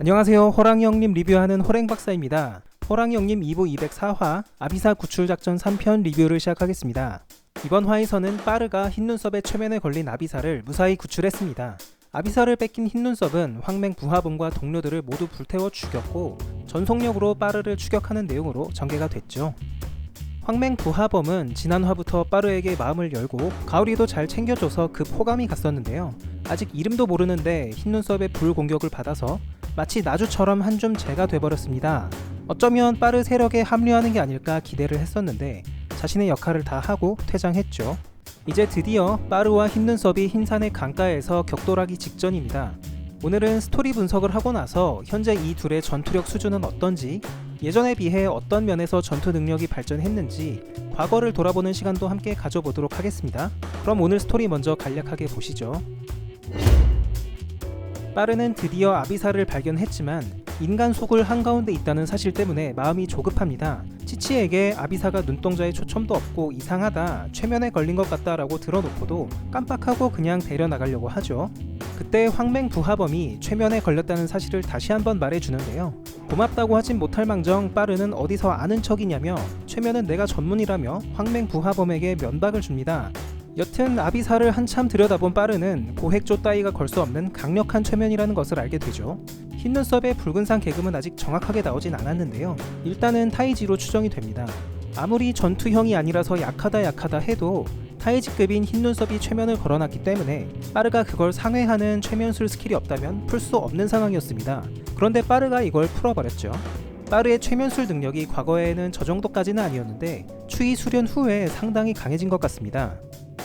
안녕하세요. 호랑이 형님 리뷰하는 호랭박사입니다. 호랑이 형님 2부 204화 아비사 구출작전 3편 리뷰를 시작하겠습니다. 이번 화에서는 빠르가 흰눈썹의 최면에 걸린 아비사를 무사히 구출했습니다. 아비사를 뺏긴 흰눈썹은 황맹 부하범과 동료들을 모두 불태워 죽였고 전속력으로 빠르를 추격하는 내용으로 전개가 됐죠. 황맹 부하범은 지난 화부터 빠르에게 마음을 열고 가오리도 잘 챙겨줘서 급 호감이 갔었는데요. 아직 이름도 모르는데 흰눈썹의 불공격을 받아서 마치 나주처럼 한줌 재가 돼버렸습니다. 어쩌면 빠르 세력에 합류하는 게 아닐까 기대를 했었는데 자신의 역할을 다 하고 퇴장했죠. 이제 드디어 빠르와 흰눈썹이 흰산의 강가에서 격돌하기 직전입니다. 오늘은 스토리 분석을 하고 나서 현재 이 둘의 전투력 수준은 어떤지, 예전에 비해 어떤 면에서 전투 능력이 발전했는지 과거를 돌아보는 시간도 함께 가져보도록 하겠습니다. 그럼 오늘 스토리 먼저 간략하게 보시죠. 빠르는 드디어 아비사를 발견했지만 인간 속을 한가운데 있다는 사실 때문에 마음이 조급합니다. 치치에게 아비사가 눈동자에 초점도 없고 이상하다, 최면에 걸린 것 같다 라고 들어놓고도 깜빡하고 그냥 데려나가려고 하죠. 그때 황맹 부하범이 최면에 걸렸다는 사실을 다시 한번 말해주는데요. 고맙다고 하진 못할 망정 빠르는 어디서 아는 척이냐며 최면은 내가 전문이라며 황맹 부하범에게 면박을 줍니다. 여튼 아비사를 한참 들여다본 빠르는 고획조 따위가 걸 수 없는 강력한 최면이라는 것을 알게 되죠. 흰눈썹의 붉은산 계급은 아직 정확하게 나오진 않았는데요. 일단은 타이지로 추정이 됩니다. 아무리 전투형이 아니라서 약하다 해도 타이지급인 흰눈썹이 최면을 걸어놨기 때문에 빠르가 그걸 상회하는 최면술 스킬이 없다면 풀 수 없는 상황이었습니다. 그런데 빠르가 이걸 풀어버렸죠. 빠르의 최면술 능력이 과거에는 저 정도까지는 아니었는데 추위 수련 후에 상당히 강해진 것 같습니다.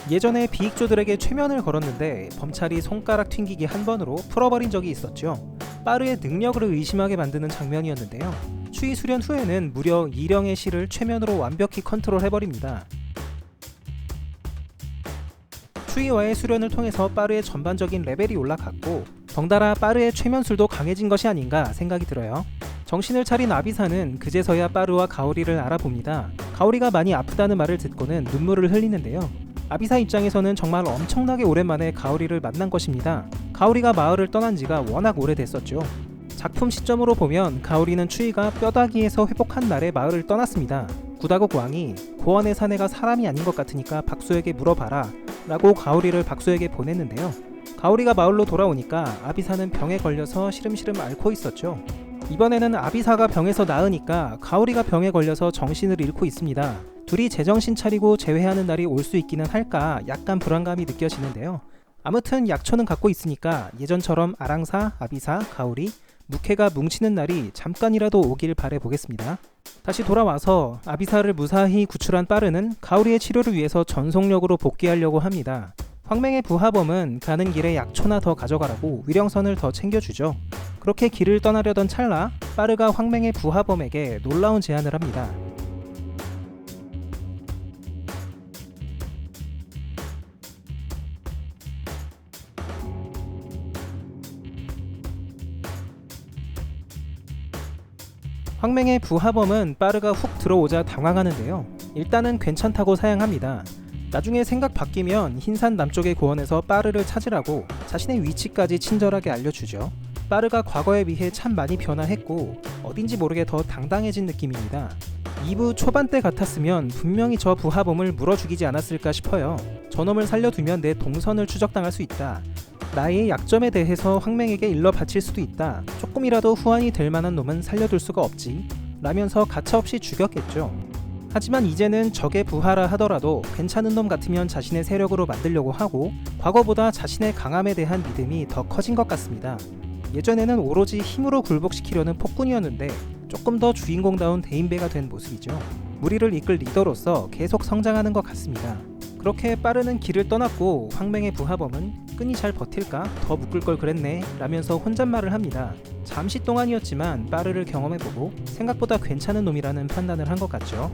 예전에 비익조들에게 최면을 걸었는데 범찰이 손가락 튕기기 한 번으로 풀어버린 적이 있었죠. 빠르의 능력을 의심하게 만드는 장면이었는데요. 추위 수련 후에는 무려 2령의 실을 최면으로 완벽히 컨트롤해버립니다. 추위와의 수련을 통해서 빠르의 전반적인 레벨이 올라갔고 덩달아 빠르의 최면술도 강해진 것이 아닌가 생각이 들어요. 정신을 차린 아비사는 그제서야 빠르와 가오리를 알아봅니다. 가오리가 많이 아프다는 말을 듣고는 눈물을 흘리는데요. 아비사 입장에서는 정말 엄청나게 오랜만에 가오리를 만난 것입니다. 가오리가 마을을 떠난 지가 워낙 오래됐었죠. 작품 시점으로 보면 가오리는 추위가 뼈다귀에서 회복한 날에 마을을 떠났습니다. 구다국 왕이 고원의 사내가 사람이 아닌 것 같으니까 박수에게 물어봐라 라고 가오리를 박수에게 보냈는데요. 가오리가 마을로 돌아오니까 아비사는 병에 걸려서 시름시름 앓고 있었죠. 이번에는 아비사가 병에서 나으니까 가오리가 병에 걸려서 정신을 잃고 있습니다. 둘이 제정신 차리고 재회하는 날이 올 수 있기는 할까 약간 불안감이 느껴지는데요. 아무튼 약초는 갖고 있으니까 예전처럼 아랑사, 아비사, 가오리, 무케가 뭉치는 날이 잠깐이라도 오길 바라보겠습니다. 다시 돌아와서 아비사를 무사히 구출한 빠르는 가오리의 치료를 위해서 전속력으로 복귀하려고 합니다. 황맹의 부하범은 가는 길에 약초나 더 가져가라고 위령선을 더 챙겨주죠. 그렇게 길을 떠나려던 찰나 빠르가 황맹의 부하범에게 놀라운 제안을 합니다. 황맹의 부하범은 빠르가 훅 들어오자 당황하는데요. 일단은 괜찮다고 사양합니다. 나중에 생각 바뀌면 흰산 남쪽의 고원에서 빠르를 찾으라고 자신의 위치까지 친절하게 알려주죠. 빠르가 과거에 비해 참 많이 변화했고 어딘지 모르게 더 당당해진 느낌입니다. 2부 초반 때 같았으면 분명히 저 부하범을 물어 죽이지 않았을까 싶어요. 저놈을 살려두면 내 동선을 추적당할 수 있다. 나의 약점에 대해서 황맹에게 일러 바칠 수도 있다. 조금이라도 후환이 될 만한 놈은 살려둘 수가 없지 라면서 가차없이 죽였겠죠. 하지만 이제는 적의 부하라 하더라도 괜찮은 놈 같으면 자신의 세력으로 만들려고 하고 과거보다 자신의 강함에 대한 믿음이 더 커진 것 같습니다. 예전에는 오로지 힘으로 굴복시키려는 폭군이었는데 조금 더 주인공다운 대인배가 된 모습이죠. 무리를 이끌 리더로서 계속 성장하는 것 같습니다. 그렇게 빠르는 길을 떠났고 황맹의 부하범은 끈이 잘 버틸까? 더 묶을 걸 그랬네 라면서 혼잣말을 합니다. 잠시 동안이었지만 빠르를 경험해보고 생각보다 괜찮은 놈이라는 판단을 한 것 같죠.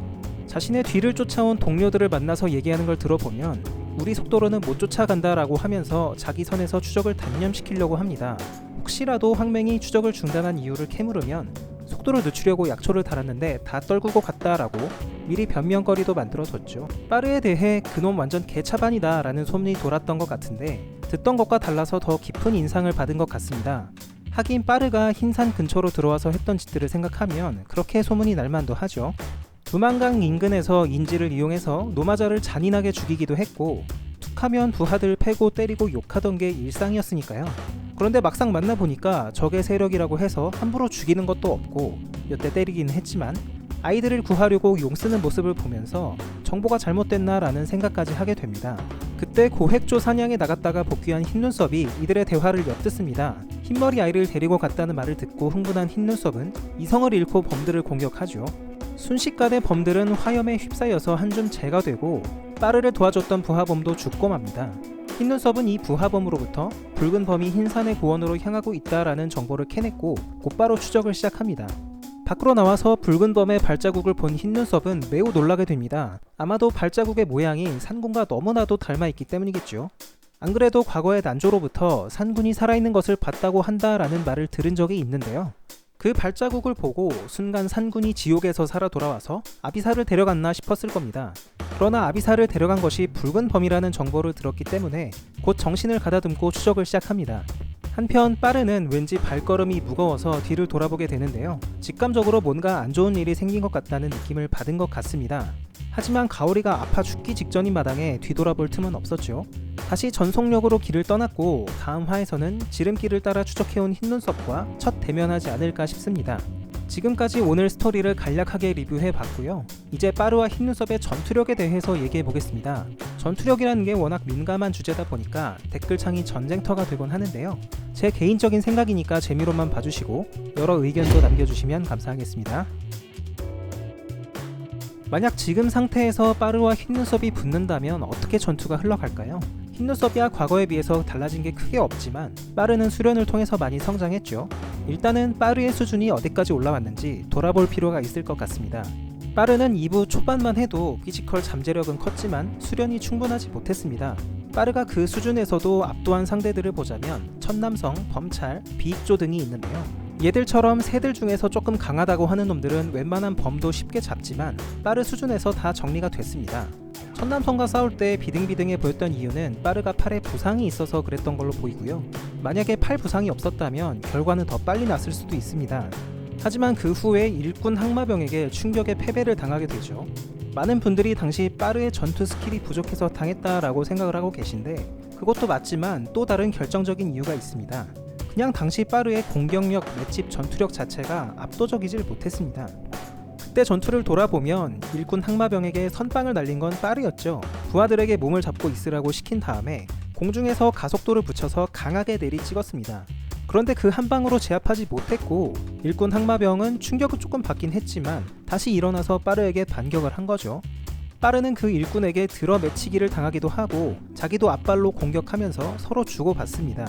자신의 뒤를 쫓아온 동료들을 만나서 얘기하는 걸 들어보면 우리 속도로는 못 쫓아간다 라고 하면서 자기 선에서 추적을 단념시키려고 합니다. 혹시라도 황맹이 추적을 중단한 이유를 캐물으면 속도를 늦추려고 약초를 달았는데 다 떨구고 갔다라고 미리 변명거리도 만들어뒀죠. 빠르에 대해 그놈 완전 개차반이다 라는 소문이 돌았던 것 같은데 듣던 것과 달라서 더 깊은 인상을 받은 것 같습니다. 하긴 빠르가 흰산 근처로 들어와서 했던 짓들을 생각하면 그렇게 소문이 날만도 하죠. 두만강 인근에서 인지를 이용해서 노마저를 잔인하게 죽이기도 했고, 툭하면 부하들 패고 때리고 욕하던 게 일상이었으니까요. 그런데 막상 만나보니까 적의 세력이라고 해서 함부로 죽이는 것도 없고 몇 대 때리기는 했지만, 아이들을 구하려고 용쓰는 모습을 보면서 정보가 잘못됐나 라는 생각까지 하게 됩니다. 그때 고획조 사냥에 나갔다가 복귀한 흰눈썹이 이들의 대화를 엿듣습니다. 흰머리 아이를 데리고 갔다는 말을 듣고 흥분한 흰눈썹은 이성을 잃고 범들을 공격하죠. 순식간에 범들은 화염에 휩싸여서 한줌 재가 되고, 빠르를 도와줬던 부하범도 죽고 맙니다. 흰눈썹은 이 부하범으로부터 붉은 범이 흰산의 고원으로 향하고 있다라는 정보를 캐냈고 곧바로 추적을 시작합니다. 밖으로 나와서 붉은 범의 발자국을 본 흰눈썹은 매우 놀라게 됩니다. 아마도 발자국의 모양이 산군과 너무나도 닮아있기 때문이겠죠. 안 그래도 과거의 난조로부터 산군이 살아있는 것을 봤다고 한다라는 말을 들은 적이 있는데요. 그 발자국을 보고 순간 산군이 지옥에서 살아 돌아와서 아비사를 데려갔나 싶었을 겁니다. 그러나 아비사를 데려간 것이 붉은 범이라는 정보를 들었기 때문에 곧 정신을 가다듬고 추적을 시작합니다. 한편 빠르는 왠지 발걸음이 무거워서 뒤를 돌아보게 되는데요. 직감적으로 뭔가 안 좋은 일이 생긴 것 같다는 느낌을 받은 것 같습니다. 하지만 가오리가 아파 죽기 직전인 마당에 뒤돌아볼 틈은 없었죠. 다시 전속력으로 길을 떠났고 다음 화에서는 지름길을 따라 추적해온 흰눈썹과 첫 대면하지 않을까 싶습니다. 지금까지 오늘 스토리를 간략하게 리뷰해봤고요. 이제 빠르와 흰눈썹의 전투력에 대해서 얘기해보겠습니다. 전투력이라는 게 워낙 민감한 주제다 보니까 댓글창이 전쟁터가 되곤 하는데요. 제 개인적인 생각이니까 재미로만 봐주시고 여러 의견도 남겨주시면 감사하겠습니다. 만약 지금 상태에서 빠르와 흰눈썹이 붙는다면 어떻게 전투가 흘러갈까요? 흰눈썹이야 과거에 비해서 달라진 게 크게 없지만 빠르는 수련을 통해서 많이 성장했죠. 일단은 빠르의 수준이 어디까지 올라왔는지 돌아볼 필요가 있을 것 같습니다. 빠르는 2부 초반만 해도 피지컬 잠재력은 컸지만 수련이 충분하지 못했습니다. 빠르가 그 수준에서도 압도한 상대들을 보자면 천남성, 범찰, 비익조 등이 있는데요. 얘들처럼 새들 중에서 조금 강하다고 하는 놈들은 웬만한 범도 쉽게 잡지만 빠르 수준에서 다 정리가 됐습니다. 천남성과 싸울 때 비등비등해 보였던 이유는 빠르가 팔에 부상이 있어서 그랬던 걸로 보이고요. 만약에 팔 부상이 없었다면 결과는 더 빨리 났을 수도 있습니다. 하지만 그 후에 일꾼 항마병에게 충격의 패배를 당하게 되죠. 많은 분들이 당시 빠르의 전투 스킬이 부족해서 당했다라고 생각을 하고 계신데, 그것도 맞지만 또 다른 결정적인 이유가 있습니다. 그냥 당시 빠르의 공격력, 맷집, 전투력 자체가 압도적이질 못했습니다. 그때 전투를 돌아보면 일꾼 항마병에게 선빵을 날린 건 빠르였죠. 부하들에게 몸을 잡고 있으라고 시킨 다음에 공중에서 가속도를 붙여서 강하게 내리찍었습니다. 그런데 그 한 방으로 제압하지 못했고 일꾼 항마병은 충격은 조금 받긴 했지만 다시 일어나서 빠르에게 반격을 한 거죠. 빠르는 그 일꾼에게 들어 맺히기를 당하기도 하고 자기도 앞발로 공격하면서 서로 주고받습니다.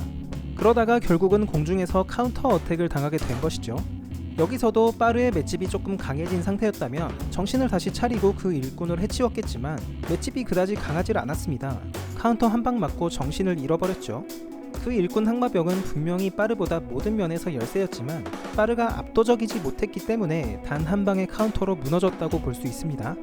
그러다가 결국은 공중에서 카운터 어택을 당하게 된 것이죠. 여기서도 빠르의 맷집이 조금 강해진 상태였다면 정신을 다시 차리고 그 일꾼을 해치웠겠지만 맷집이 그다지 강하질 않았습니다. 카운터 한 방 맞고 정신을 잃어버렸죠. 그 일꾼 항마병은 분명히 빠르보다 모든 면에서 열세였지만 빠르가 압도적이지 못했기 때문에 단 한 방의 카운터로 무너졌다고 볼 수 있습니다.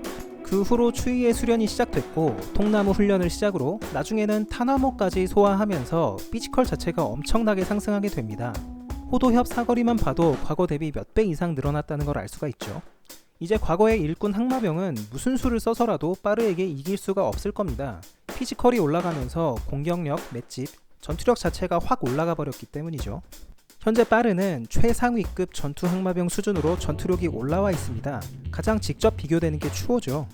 그 후로 추위의 수련이 시작됐고 통나무 훈련을 시작으로 나중에는 탄화모까지 소화하면서 피지컬 자체가 엄청나게 상승하게 됩니다. 호도협 사거리만 봐도 과거 대비 몇 배 이상 늘어났다는 걸 알 수가 있죠. 이제 과거의 일꾼 항마병은 무슨 수를 써서라도 빠르에게 이길 수가 없을 겁니다. 피지컬이 올라가면서 공격력, 맷집, 전투력 자체가 확 올라가 버렸기 때문이죠. 현재 빠르는 최상위급 전투 항마병 수준으로 전투력이 올라와 있습니다. 가장 직접 비교되는 게 추호죠.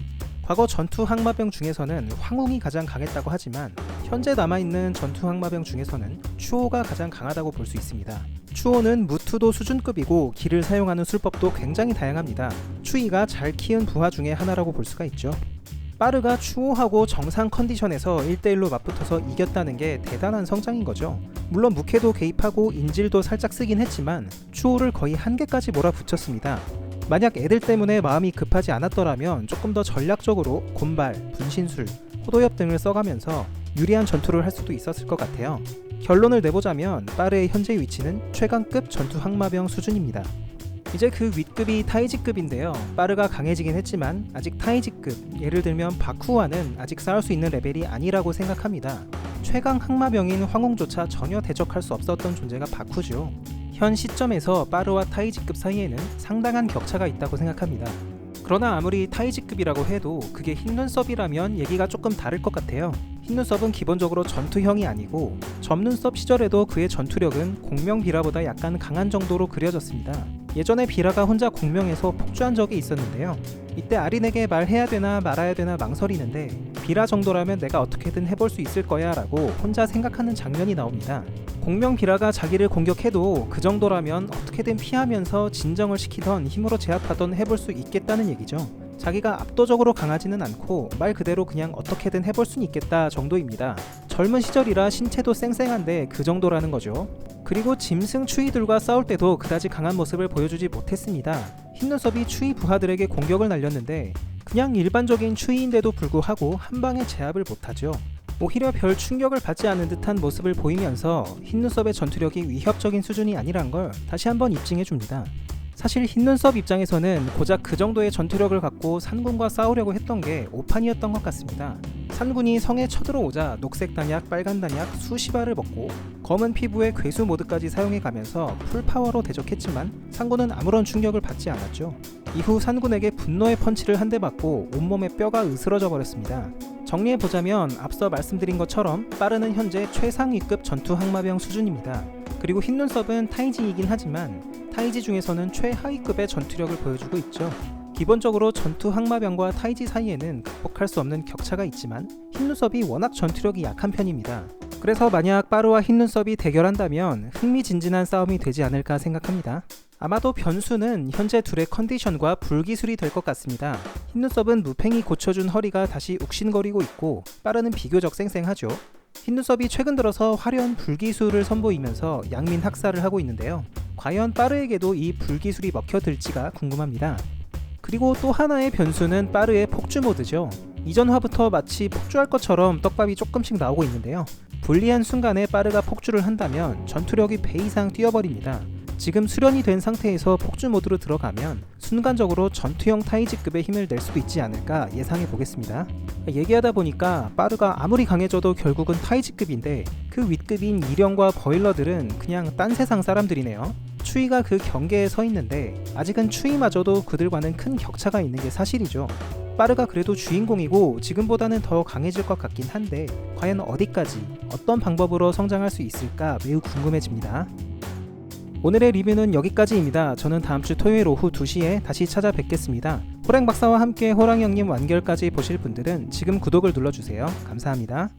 과거 전투 항마병 중에서는 황웅이 가장 강했다고 하지만 현재 남아있는 전투 항마병 중에서는 추호가 가장 강하다고 볼 수 있습니다. 추호는 무투도 수준급이고 기를 사용하는 술법도 굉장히 다양합니다. 추이가 잘 키운 부하 중에 하나라고 볼 수가 있죠. 빠르가 추호하고 정상 컨디션에서 1대1로 맞붙어서 이겼다는 게 대단한 성장인 거죠. 물론 무캐도 개입하고 인질도 살짝 쓰긴 했지만 추호를 거의 한계까지 몰아붙였습니다. 만약 애들 때문에 마음이 급하지 않았더라면 조금 더 전략적으로 곤발, 분신술, 호도엽 등을 써가면서 유리한 전투를 할 수도 있었을 것 같아요. 결론을 내보자면 빠르의 현재 위치는 최강급 전투 항마병 수준입니다. 이제 그 윗급이 타이지급인데요. 빠르가 강해지긴 했지만 아직 타이지급, 예를 들면 바쿠와는 아직 싸울 수 있는 레벨이 아니라고 생각합니다. 최강 항마병인 황홍조차 전혀 대적할 수 없었던 존재가 바쿠죠. 현 시점에서 빠르와 타이지급 사이에는 상당한 격차가 있다고 생각합니다. 그러나 아무리 타이지급이라고 해도 그게 흰눈썹이라면 얘기가 조금 다를 것 같아요. 흰눈썹은 기본적으로 전투형이 아니고 점눈썹 시절에도 그의 전투력은 공명 비라보다 약간 강한 정도로 그려졌습니다. 예전에 비라가 혼자 공명에서 폭주한 적이 있었는데요. 이때 아린에게 말해야 되나 말아야 되나 망설이는데 비라 정도라면 내가 어떻게든 해볼 수 있을 거야 라고 혼자 생각하는 장면이 나옵니다. 공명 비라가 자기를 공격해도 그 정도라면 어떻게든 피하면서 진정을 시키던 힘으로 제압하던 해볼 수 있겠다는 얘기죠. 자기가 압도적으로 강하지는 않고 말 그대로 그냥 어떻게든 해볼 수는 있겠다 정도입니다. 젊은 시절이라 신체도 쌩쌩한데 그 정도라는 거죠. 그리고 짐승 추이들과 싸울 때도 그다지 강한 모습을 보여주지 못했습니다. 흰눈썹이 추이 부하들에게 공격을 날렸는데 그냥 일반적인 추이인데도 불구하고 한 방에 제압을 못하죠. 오히려 별 충격을 받지 않은 듯한 모습을 보이면서 흰눈썹의 전투력이 위협적인 수준이 아니란 걸 다시 한번 입증해줍니다. 사실 흰눈썹 입장에서는 고작 그 정도의 전투력을 갖고 산군과 싸우려고 했던 게 오판이었던 것 같습니다. 산군이 성에 쳐들어오자 녹색 단약, 빨간 단약 수십 알을 먹고 검은 피부에 괴수 모드까지 사용해가면서 풀파워로 대적했지만 산군은 아무런 충격을 받지 않았죠. 이후 산군에게 분노의 펀치를 한 대 맞고 온몸에 뼈가 으스러져 버렸습니다. 정리해보자면 앞서 말씀드린 것처럼 빠르는 현재 최상위급 전투 항마병 수준입니다. 그리고 흰눈썹은 타이지이긴 하지만 타이지 중에서는 최하위급의 전투력을 보여주고 있죠. 기본적으로 전투 항마병과 타이지 사이에는 극복할 수 없는 격차가 있지만 흰눈썹이 워낙 전투력이 약한 편입니다. 그래서 만약 빠르와 흰눈썹이 대결한다면 흥미진진한 싸움이 되지 않을까 생각합니다. 아마도 변수는 현재 둘의 컨디션과 불기술이 될 것 같습니다. 흰눈썹은 무팽이 고쳐준 허리가 다시 욱신거리고 있고 빠르는 비교적 쌩쌩하죠. 흰눈썹이 최근 들어서 화려한 불기술을 선보이면서 양민 학살을 하고 있는데요. 과연 빠르에게도 이 불기술이 먹혀들지가 궁금합니다. 그리고 또 하나의 변수는 빠르의 폭주 모드죠. 이전 화부터 마치 폭주할 것처럼 떡밥이 조금씩 나오고 있는데요. 불리한 순간에 빠르가 폭주를 한다면 전투력이 배 이상 뛰어버립니다. 지금 수련이 된 상태에서 폭주 모드로 들어가면 순간적으로 전투형 타이지급의 힘을 낼 수도 있지 않을까 예상해 보겠습니다. 얘기하다 보니까 빠르가 아무리 강해져도 결국은 타이지급인데 그 윗급인 이령과 버일러들은 그냥 딴 세상 사람들이네요. 추위가 그 경계에 서 있는데 아직은 추위마저도 그들과는 큰 격차가 있는 게 사실이죠. 빠르가 그래도 주인공이고 지금보다는 더 강해질 것 같긴 한데 과연 어디까지 어떤 방법으로 성장할 수 있을까 매우 궁금해집니다. 오늘의 리뷰는 여기까지입니다. 저는 다음주 토요일 오후 2시에 다시 찾아뵙겠습니다. 호랭박사와 함께 호랑이형님 완결까지 보실 분들은 지금 구독을 눌러주세요. 감사합니다.